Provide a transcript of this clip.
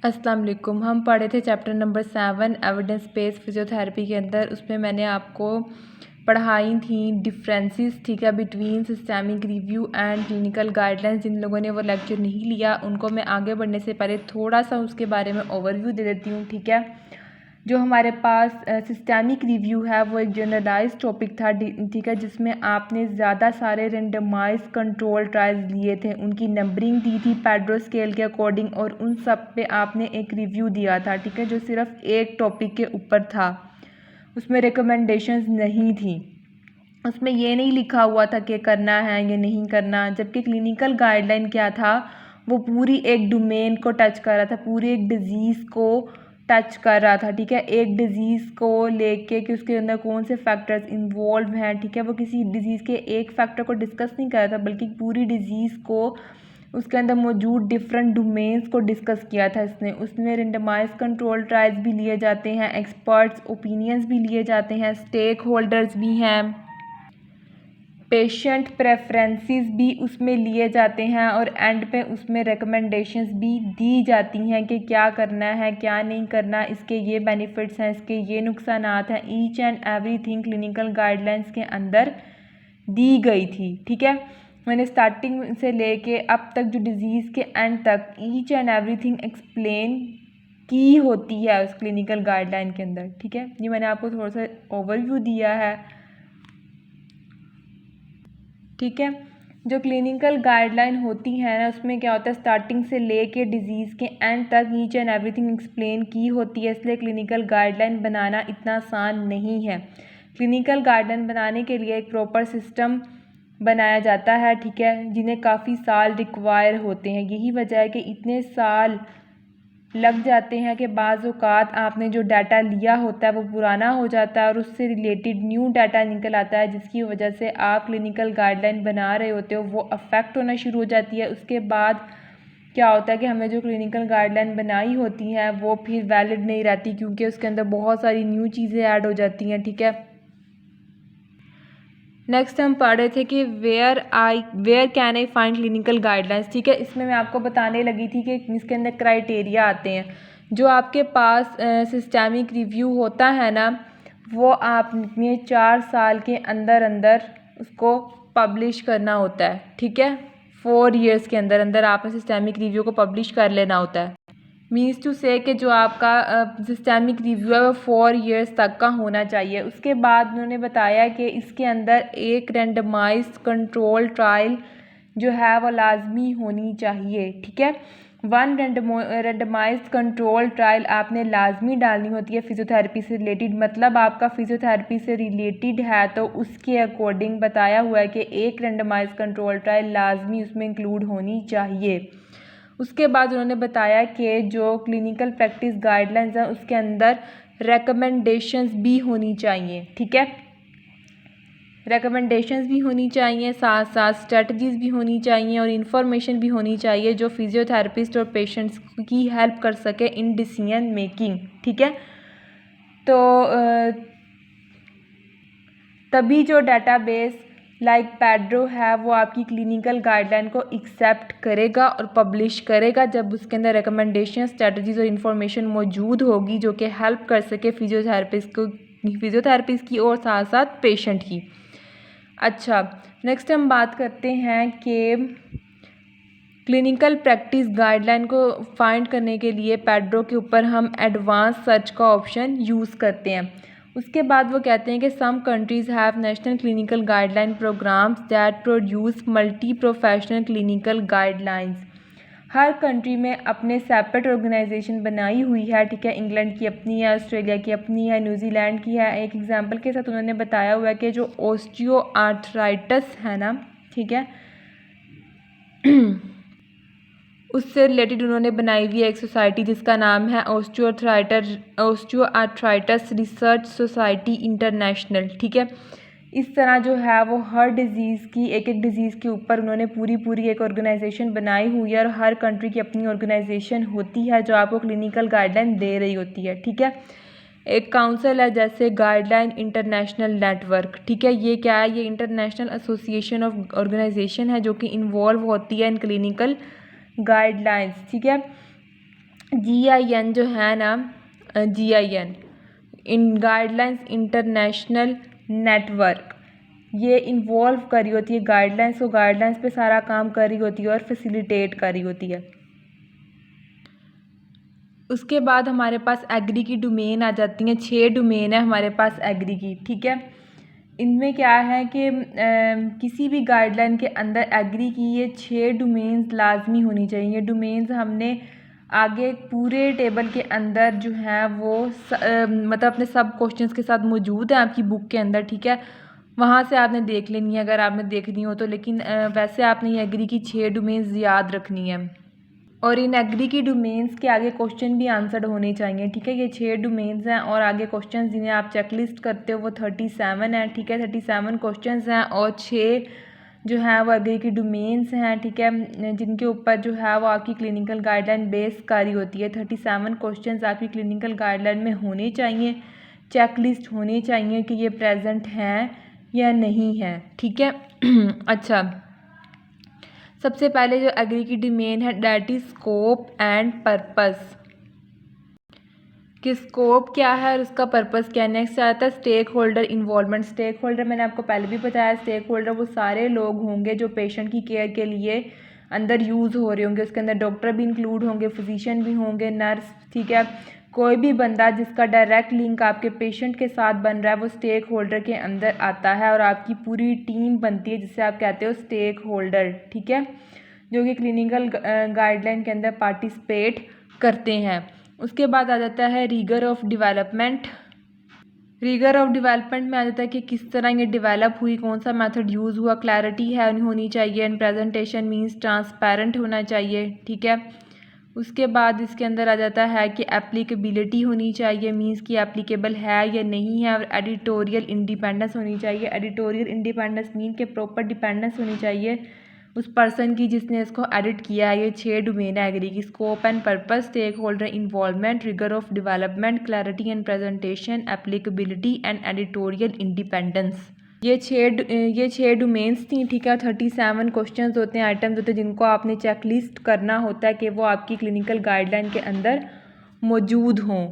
अस्सलाम वालेकुम। हम पढ़े थे chapter number 7 evidence based physiotherapy के अंदर। उसमें मैंने आपको पढ़ाई थी डिफरेंसेस, ठीक है, between systemic review and clinical guidelines. जिन लोगों ने वो लेक्चर नहीं लिया उनको मैं आगे बढ़ने से पहले थोड़ा सा उसके बारे में ओवरव्यू दे देती हूँ, ठीक है। जो हमारे पास सिस्टमिक रिव्यू है वो एक जनरलाइज टॉपिक था, ठीक है, जिसमें आपने ज़्यादा सारे रेंडमाइज कंट्रोल ट्रायल्स लिए थे, उनकी नंबरिंग दी थी पैड्रो स्केल के अकॉर्डिंग, और उन सब पे आपने एक रिव्यू दिया था, ठीक है, जो सिर्फ एक टॉपिक के ऊपर था। उसमें रिकमेंडेशंस नहीं थी, उसमें ये नहीं लिखा हुआ था कि करना है ये नहीं करना। जबकि क्लिनिकल गाइडलाइन क्या था, वो पूरी एक डोमेन को टच कर रहा था, पूरी एक डिज़ीज़ को टच कर रहा था, ठीक है। एक डिज़ीज़ को लेके कि उसके अंदर कौन से फैक्टर्स इन्वॉल्व हैं, ठीक है, वो किसी डिज़ीज़ के एक फैक्टर को डिस्कस नहीं कर रहा था, बल्कि पूरी डिज़ीज़ को, उसके अंदर मौजूद डिफरेंट डोमेन्स को डिस्कस किया था इसने। उसमें रेंडमाइज कंट्रोल ट्रायल्स भी लिए जाते हैं, एक्सपर्ट्स ओपिनियंस भी लिए जाते हैं, स्टेक होल्डर्स भी हैं, पेशेंट प्रेफरेंसेस भी उसमें लिए जाते हैं, और एंड पे उसमें रिकमेंडेशंस भी दी जाती हैं कि क्या करना है क्या नहीं करना, इसके ये बेनिफिट्स हैं, इसके ये नुकसानात हैं। Each and everything clinical guidelines के अंदर दी गई थी, ठीक है। मैंने स्टार्टिंग से लेके अब तक जो डिज़ीज़ के एंड तक ईच एंड एवरीथिंग एक्सप्लेन की होती है उस क्लिनिकल गाइडलाइन के अंदर, ठीक है। ये मैंने आपको थोड़ा सा ओवरव्यू दिया है, ठीक है। जो क्लिनिकल गाइडलाइन होती है ना, उसमें क्या होता है, स्टार्टिंग से लेके डिज़ीज़ के एंड तक ईच एंड एवरीथिंग एक्सप्लेन की होती है, इसलिए क्लिनिकल गाइडलाइन बनाना इतना आसान नहीं है। क्लिनिकल गाइडलाइन बनाने के लिए एक प्रॉपर सिस्टम बनाया जाता है, ठीक है, जिन्हें काफ़ी साल रिक्वायर होते हैं। यही वजह है कि इतने साल लग जाते हैं कि बाज़ औक़ात आपने जो डाटा लिया होता है वो पुराना हो जाता है और उससे रिलेटेड न्यू डाटा निकल आता है, जिसकी वजह से आप क्लिनिकल गाइडलाइन बना रहे होते हो वो अफेक्ट होना शुरू हो जाती है। उसके बाद क्या होता है कि हमें जो क्लिनिकल गाइडलाइन बनाई होती हैं वो फिर वैलिड नहीं रहती, क्योंकि उसके अंदर बहुत सारी न्यू चीज़ें ऐड हो जाती हैं, ठीक है। नेक्स्ट हम पढ़ रहे थे कि where can I find clinical guidelines, ठीक है। इसमें मैं आपको बताने लगी थी कि इसके अंदर क्राइटेरिया आते हैं। जो आपके पास सिस्टमिक रिव्यू होता है ना, वो आपने 4 साल के अंदर अंदर उसको पब्लिश करना होता है, ठीक है। 4 ईयर्स के अंदर अंदर आपने सिस्टमिक रिव्यू को पब्लिश कर लेना होता है। मीन्स टू से कि जो आपका सिस्टमिक रिव्यू है वो 4 ईयर्स तक का होना चाहिए। उसके बाद उन्होंने बताया कि इसके अंदर एक रेंडमाइज्ड कंट्रोल ट्रायल जो है वो लाजमी होनी चाहिए, ठीक है। 1 रेंडमाइज्ड कंट्रोल ट्रायल आपने लाजमी डालनी होती है फिजियोथेरेपी से रिलेटेड। मतलब आपका फिजियोथेरेपी से रिलेटेड है तो उसके अकॉर्डिंग बताया हुआ है कि एक रेंडमाइज्ड कंट्रोल ट्रायल लाजमी उसमें इंक्लूड होनी चाहिए। उसके बाद उन्होंने बताया कि जो क्लिनिकल प्रैक्टिस गाइडलाइंस हैं उसके अंदर रेकमेंडेशंस भी होनी चाहिए, ठीक है। रेकमेंडेशंस भी होनी चाहिए, साथ साथ स्ट्रेटजीज़ भी होनी चाहिए और इन्फॉर्मेशन भी होनी चाहिए जो फिजियोथेरेपिस्ट और पेशेंट्स की हेल्प कर सके इन डिसीजन मेकिंग, ठीक है। तो तभी जो डाटाबेस लाइक पैड्रो है वो आपकी क्लिनिकल गाइडलाइन को एक्सेप्ट करेगा और पब्लिश करेगा, जब उसके अंदर रिकमेंडेशन, स्ट्रेटजीज और इन्फॉर्मेशन मौजूद होगी जो कि हेल्प कर सके फिजियोथेरेपिस्ट की और साथ साथ पेशेंट की। अच्छा, नेक्स्ट हम बात करते हैं कि क्लिनिकल प्रैक्टिस गाइडलाइन को फाइंड करने के लिए पैड्रो के ऊपर हम एडवांस सर्च का ऑप्शन यूज़ करते हैं। उसके बाद वो कहते हैं कि some countries have national clinical guideline programmes that produce multi professional clinical guidelines. हर कंट्री में अपने सेपरेट ऑर्गेनाइजेशन बनाई हुई है, ठीक है। इंग्लैंड की अपनी है, ऑस्ट्रेलिया की अपनी है, न्यूजीलैंड की है। एक एग्जांपल के साथ उन्होंने बताया हुआ है कि जो ऑस्टियो आर्थराइटिस है ना, ठीक है, उससे रिलेटेड उन्होंने बनाई हुई है एक सोसाइटी जिसका नाम है osteo arthritis research society international, ठीक है। इस तरह जो है वो हर डिज़ीज़ की एक डिज़ीज़ के ऊपर उन्होंने पूरी एक ऑर्गेनाइजेशन बनाई हुई है और हर कंट्री की अपनी ऑर्गेनाइजेशन होती है जो आपको क्लिनिकल गाइडलाइन दे रही होती है, ठीक है। एक काउंसिल है जैसे गाइडलाइन इंटरनेशनल नेटवर्क, ठीक है। ये क्या है, ये इंटरनेशनल एसोसिएशन ऑफ ऑर्गेनाइजेशन है जो कि इन्वॉल्व होती है इन क्लिनिकल गाइडलाइंस, ठीक है। GIN जो है ना, GIN इन गाइडलाइंस इंटरनेशनल नेटवर्क, ये इन्वॉल्व कर रही होती है गाइडलाइंस को, गाइडलाइंस पे सारा काम कर रही होती है और फैसिलिटेट कर रही होती है। उसके बाद हमारे पास एग्री की डोमेन आ जाती हैं। 6 डोमेन है हमारे पास एग्री की, ठीक है। इनमें क्या है कि किसी भी गाइडलाइन के अंदर एग्री की ये 6 डोमेन्स लाजमी होनी चाहिए। ये डोमेन्स हमने आगे पूरे टेबल के अंदर जो है वो मतलब अपने सब क्वेश्चंस के साथ मौजूद है आपकी बुक के अंदर, ठीक है। वहाँ से आपने देख लेनी है अगर आपने देखनी हो तो, लेकिन वैसे आपने ये एग्री की 6 डोमेन्स याद रखनी है और इन एग्री की डोमेन्स के आगे क्वेश्चन भी आंसर्ड होने चाहिए, ठीक है। ये 6 डोमेन्स हैं और आगे क्वेश्चन जिन्हें आप चेकलिस्ट करते हो वो 37 हैं, ठीक है। 37 क्वेश्चन हैं और 6 जो है वो एग्री की डोमेन्स हैं, ठीक है, जिनके ऊपर जो है वो आपकी क्लिनिकल गाइडलाइन बेस करी होती है। 37 क्वेश्चन आपकी क्लिनिकल गाइडलाइन में होने चाहिए, चेकलिस्ट होनी चाहिए कि ये प्रेजेंट हैं या नहीं है, ठीक है। अच्छा, सबसे पहले जो एग्री की डोमेन है that is scope and purpose, कि स्कोप क्या है और उसका पर्पस क्या है। नेक्स्ट आता है stakeholder involvement. Stakeholder मैंने आपको पहले भी बताया, स्टेक होल्डर वो सारे लोग होंगे जो पेशेंट की केयर के लिए अंदर यूज़ हो रहे होंगे। उसके अंदर डॉक्टर भी इंक्लूड होंगे, फिजिशियन भी होंगे, नर्स, ठीक है। कोई भी बंदा जिसका डायरेक्ट लिंक आपके पेशेंट के साथ बन रहा है वो स्टेक होल्डर के अंदर आता है और आपकी पूरी टीम बनती है जिसे आप कहते हो स्टेक होल्डर, ठीक है, जो कि क्लिनिकल गाइडलाइन के अंदर पार्टिसिपेट करते हैं। उसके बाद आ जाता है rigour of development. Rigour of development में आ जाता है कि किस तरह ये डेवलप हुई, कौन सा मेथड यूज़ हुआ, क्लैरिटी है होनी चाहिए एंड प्रेजेंटेशन मींस ट्रांसपेरेंट होना चाहिए, ठीक है। उसके बाद इसके अंदर आ जाता है कि एप्लीकेबिलिटी होनी चाहिए, मींस कि एप्लीकेबल है या नहीं है, और एडिटोरियल इंडिपेंडेंस होनी चाहिए। एडिटोरियल इंडिपेंडेंस मीन के प्रॉपर डिपेंडेंस होनी चाहिए उस पर्सन की जिसने इसको एडिट किया है। ये 6 डोमेन है एग्री की, scope and purpose, stakeholder involvement, rigour of development, clarity and presentation, applicability and editorial independence. ये 6 डोमेन्स थी, ठीक है। 37 क्वेश्चंस होते हैं, आइटम्स होते हैं जिनको आपने चेकलिस्ट करना होता है कि वो आपकी क्लिनिकल गाइडलाइन के अंदर मौजूद हों।